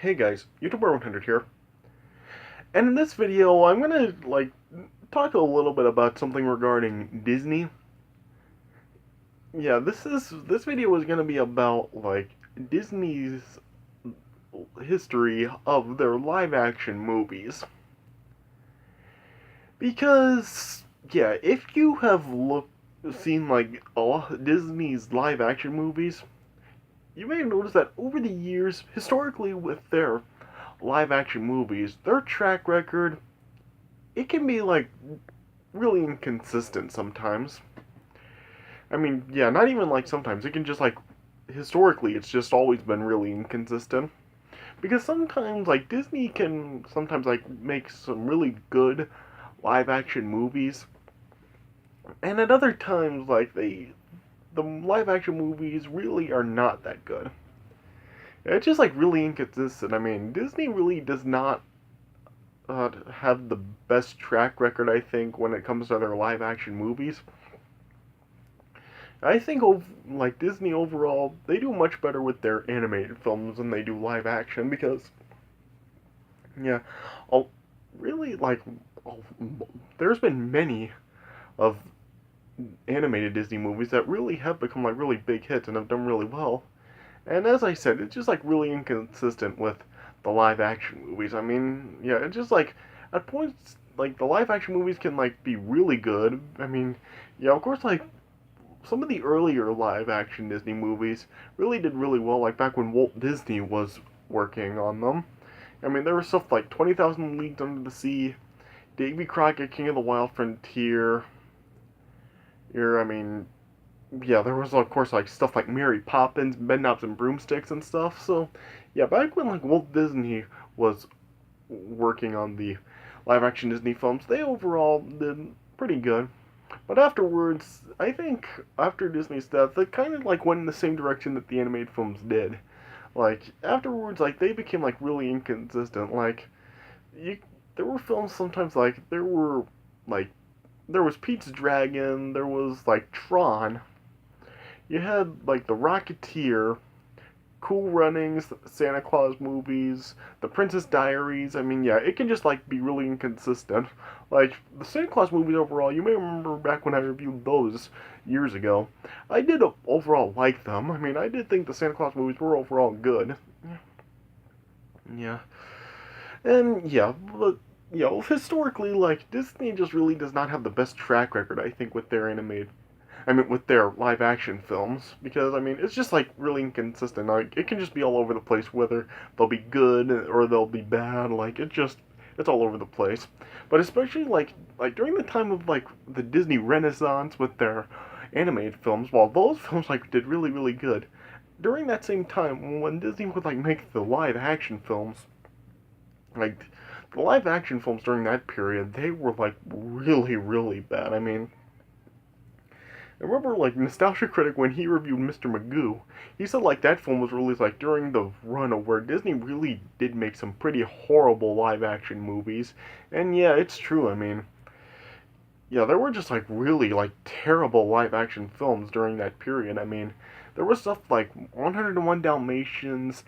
Hey guys, YouTuber 100 here, and in this video I'm gonna talk a little bit about something regarding Disney. Yeah, this video is gonna be about Disney's history of their live action movies. Because yeah, if you have seen all Disney's live action movies, you may have noticed that over the years, historically with their live action movies, their track record it can be really inconsistent sometimes. I mean, yeah, not even sometimes. It can just historically, it's just always been really inconsistent. Because sometimes Disney can sometimes make some really good live action movies, and at other times the live action movies really are not that good. It's just really inconsistent. I mean, Disney really does not have the best track record, I think, when it comes to their live action movies. I think Disney overall, they do much better with their animated films than they do live action because yeah, I'll really I'll, there's been many of animated Disney movies that really have become really big hits and have done really well. And as I said, it's just really inconsistent with the live action movies. I mean, yeah, it's just at points the live action movies can be really good. I mean, yeah, of course some of the earlier live action Disney movies really did really well, like back when Walt Disney was working on them. I mean, there was stuff like 20,000 Leagues Under the Sea, Davy Crockett, King of the Wild Frontier. I mean, yeah, there was of course stuff like Mary Poppins, Bedknobs and Broomsticks and stuff. So, yeah, back when Walt Disney was working on the live action Disney films, they overall did pretty good. But afterwards, I think after Disney's death, they kind of went in the same direction that the animated films did. Afterwards, they became really inconsistent. You, there were films sometimes like there was Pete's Dragon, there was Tron. You had The Rocketeer, Cool Runnings, Santa Claus movies, The Princess Diaries. I mean, yeah, it can just be really inconsistent. The Santa Claus movies overall, you may remember back when I reviewed those years ago. I did overall like them. I mean, I did think the Santa Claus movies were overall good. Yeah. And yeah, but historically Disney just really does not have the best track record I think with their with their live action films because I mean it's just really inconsistent. It can just be all over the place whether they'll be good or they'll be bad. It's all over the place. But especially during the time of the Disney Renaissance with their animated films, while those films did really good. During that same time when Disney would make the live action films, like the live action films during that period, they were really bad. I mean, I remember Nostalgia Critic when he reviewed Mr. Magoo, he said that film was released during the run of where Disney really did make some pretty horrible live action movies. And yeah, it's true. I mean, yeah, there were just really terrible live action films during that period. I mean, there was stuff like 101 Dalmatians,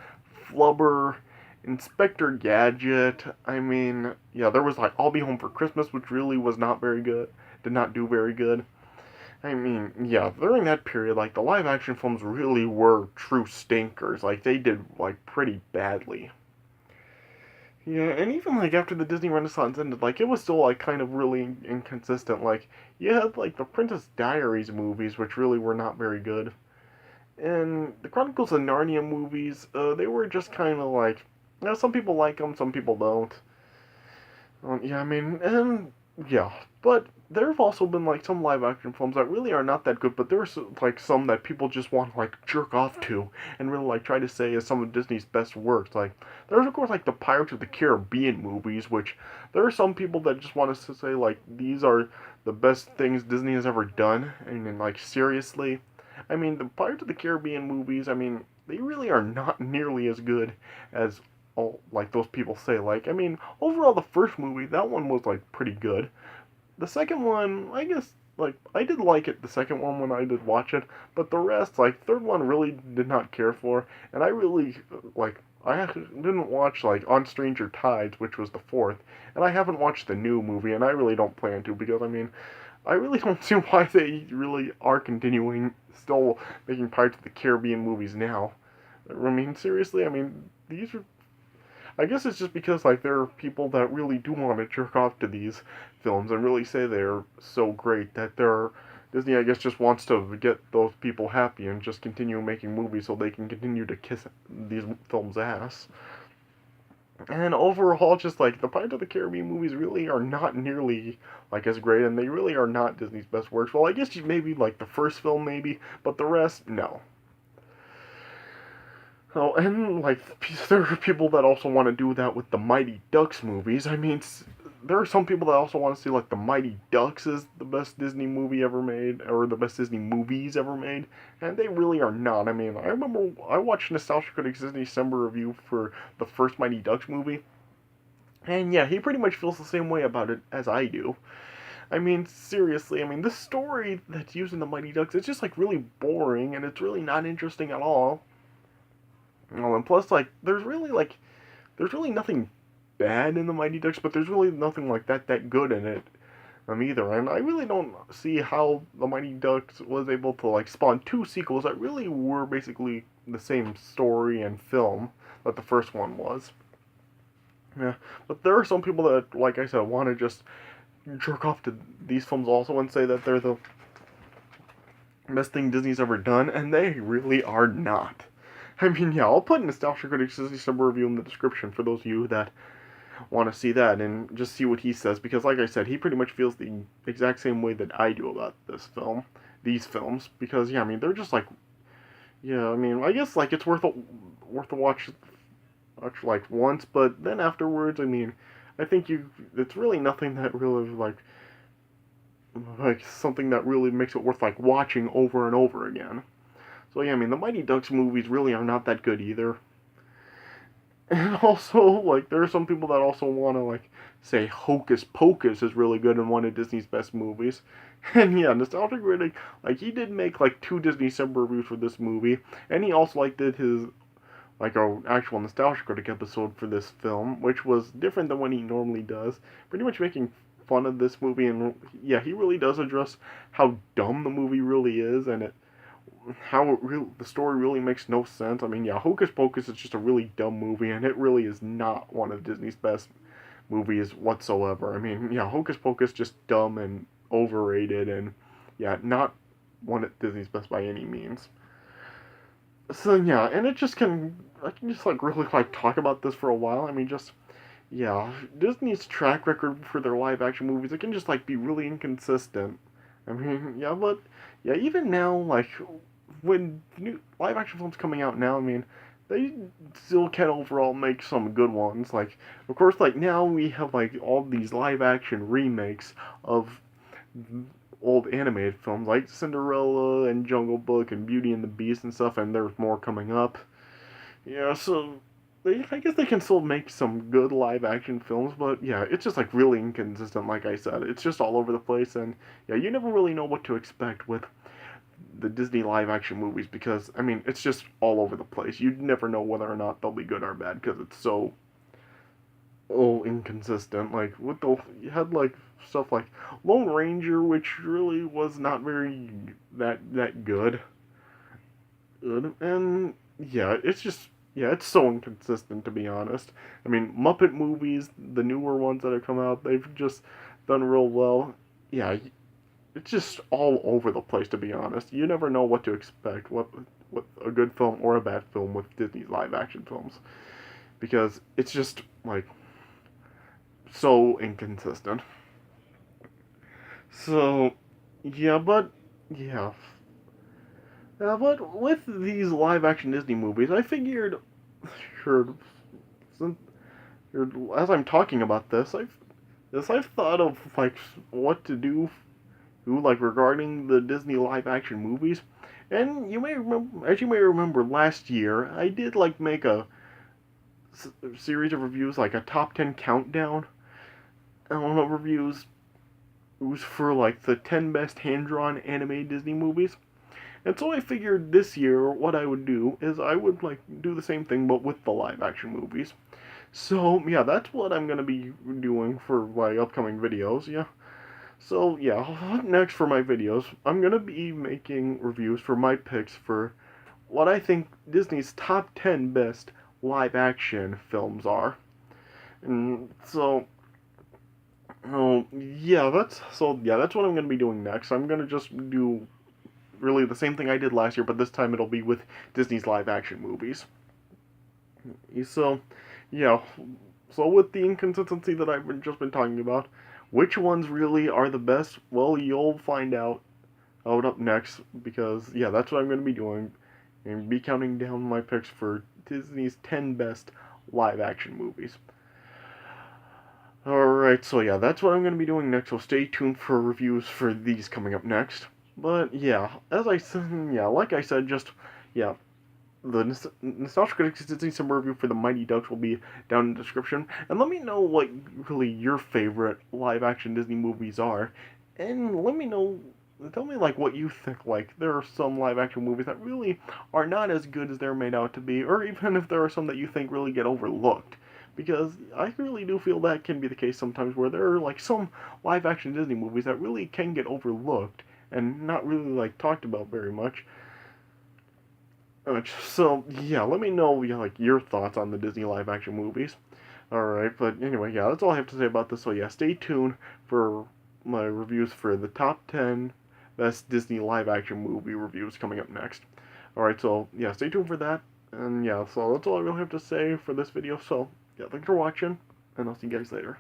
Flubber, Inspector Gadget. I mean, yeah, there was I'll Be Home for Christmas, which really was not very good. Did not do very good. I mean, yeah, during that period, the live action films really were true stinkers. They did pretty badly. Yeah, and even after the Disney Renaissance ended, it was still kind of really inconsistent. You had the Princess Diaries movies, which really were not very good, and the Chronicles of Narnia movies, they were just kind of some people like them, some people don't. Yeah, I mean, and yeah, but there have also been some live action films that really are not that good, but there's some that people just want to jerk off to and really try to say is some of Disney's best works. There's of course the Pirates of the Caribbean movies, which there are some people that just want us to say these are the best things Disney has ever done, and then seriously, I mean the Pirates of the Caribbean movies, I mean they really are not nearly as good as all those people say. I mean, overall the first movie, that one was pretty good. The second one, I guess like I did like it the second one when I did watch it, but the rest, like third one, really did not care for, and I really like I didn't watch like On Stranger Tides, which was the fourth, and I haven't watched the new movie, and I really don't plan to because I mean I really don't see why they really are continuing still making Pirates of the Caribbean movies now. I mean seriously, I mean these are I guess it's just because like there are people that really do want to jerk off to these films and really say they're so great that they're Disney I guess just wants to get those people happy and just continue making movies so they can continue to kiss these films ass. And overall, just like the Pirates of the Caribbean movies really are not nearly like as great, and they really are not Disney's best works. Well, I guess maybe like the first film, maybe, but the rest, no. Oh, and like there are people that also want to do that with the Mighty Ducks movies. I mean, there are some people that also want to see like the Mighty Ducks is the best Disney movie ever made, or the best Disney movies ever made, and they really are not. I mean, I remember I watched Nostalgia Critic's Disney December review for the first Mighty Ducks movie, and yeah, he pretty much feels the same way about it as I do. I mean, seriously, I mean, the story that's used in the Mighty Ducks, it's just like really boring, and it's really not interesting at all. Oh, and plus, like, there's really nothing bad in the Mighty Ducks, but there's really nothing like that good in it either. And I really don't see how the Mighty Ducks was able to like spawn two sequels that really were basically the same story and film that the first one was. Yeah, but there are some people that, like I said, want to just jerk off to these films also and say that they're the best thing Disney's ever done, and they really are not. I mean, yeah, I'll put Nostalgia Critic's December review in the description for those of you that want to see that and just see what he says, because like I said, he pretty much feels the exact same way that I do about these films, because yeah, I mean, they're just like, yeah, I mean, I guess like it's worth a watch like once, but then afterwards, I mean, I think it's really nothing that really like something that really makes it worth like watching over and over again. So yeah, I mean, the Mighty Ducks movies really are not that good either. And also, like, there are some people that also want to, like, say Hocus Pocus is really good and one of Disney's best movies. And yeah, Nostalgia Critic, like, he did make, like, two Disney December reviews for this movie. And he also, like, did his, like, a actual Nostalgia Critic episode for this film, which was different than what he normally does. Pretty much making fun of this movie. And yeah, he really does address how dumb the movie really is, and the story really makes no sense. I mean, yeah, Hocus Pocus is just a really dumb movie, and it really is not one of Disney's best movies whatsoever. I mean, yeah, Hocus Pocus just dumb and overrated, and yeah, not one of Disney's best by any means. So yeah, and I can just like really like talk about this for a while. I mean, just yeah, Disney's track record for their live action movies, it can just like be really inconsistent. I mean, yeah, but yeah, even now, like when new live action films coming out now, I mean, they still can overall make some good ones. Like, of course, like now we have like all these live action remakes of old animated films like Cinderella and Jungle Book and Beauty and the Beast and stuff, and there's more coming up. Yeah, so I guess they can still make some good live action films, but yeah, it's just like really inconsistent. Like I said, it's just all over the place, and yeah, you never really know what to expect with the Disney live action movies because I mean it's just all over the place. You never know whether or not they'll be good or bad because it's so inconsistent. Like with the you had like stuff like Lone Ranger, which really was not very that good. And yeah, it's just yeah, it's so inconsistent to be honest. I mean, Muppet movies, the newer ones that have come out, they've just done real well. Yeah, it's just all over the place to be honest. You never know what to expect what a good film or a bad film with Disney's live action films because it's just like so inconsistent. So yeah, yeah, but with these live action Disney movies, I figured, sure, since, as I'm talking about this, I've thought of like what to do like regarding the Disney live action movies. And you may remember, as you may remember, last year I did like make a series of reviews, like a top 10 countdown reviews reviews for like the 10 best hand-drawn anime Disney movies. And so I figured this year what I would do is I would like do the same thing but with the live action movies. So yeah, that's what I'm gonna be doing for my upcoming videos, yeah. So yeah, next for my videos, I'm gonna be making reviews for my picks for what I think Disney's top 10 best live action films are. And so that's what I'm gonna be doing next. I'm gonna just do really the same thing I did last year, but this time it'll be with Disney's live action movies. So, yeah, so with the inconsistency that I've just been talking about, which ones really are the best? Well, you'll find out up next because yeah, that's what I'm going to be doing and be counting down my picks for Disney's 10 best live action movies. Alright, so yeah, that's what I'm going to be doing next, so stay tuned for reviews for these coming up next. But yeah, as I said, yeah, like I said, just, yeah, the Nostalgia Critics Disney Summer Review for the Mighty Ducks will be down in the description. And let me know what really your favorite live action Disney movies are. And let me know, tell me like what you think. Like, there are some live action movies that really are not as good as they're made out to be, or even if there are some that you think really get overlooked. Because I really do feel that can be the case sometimes where there are like some live action Disney movies that really can get overlooked and not really like talked about very much. So yeah, let me know like your thoughts on the Disney live action movies. All right, but anyway, yeah, that's all I have to say about this. So yeah, stay tuned for my reviews for the top 10 best Disney live action movie reviews coming up next. All right, so yeah, stay tuned for that. And yeah, so that's all I really have to say for this video. So yeah, thanks for watching, and I'll see you guys later.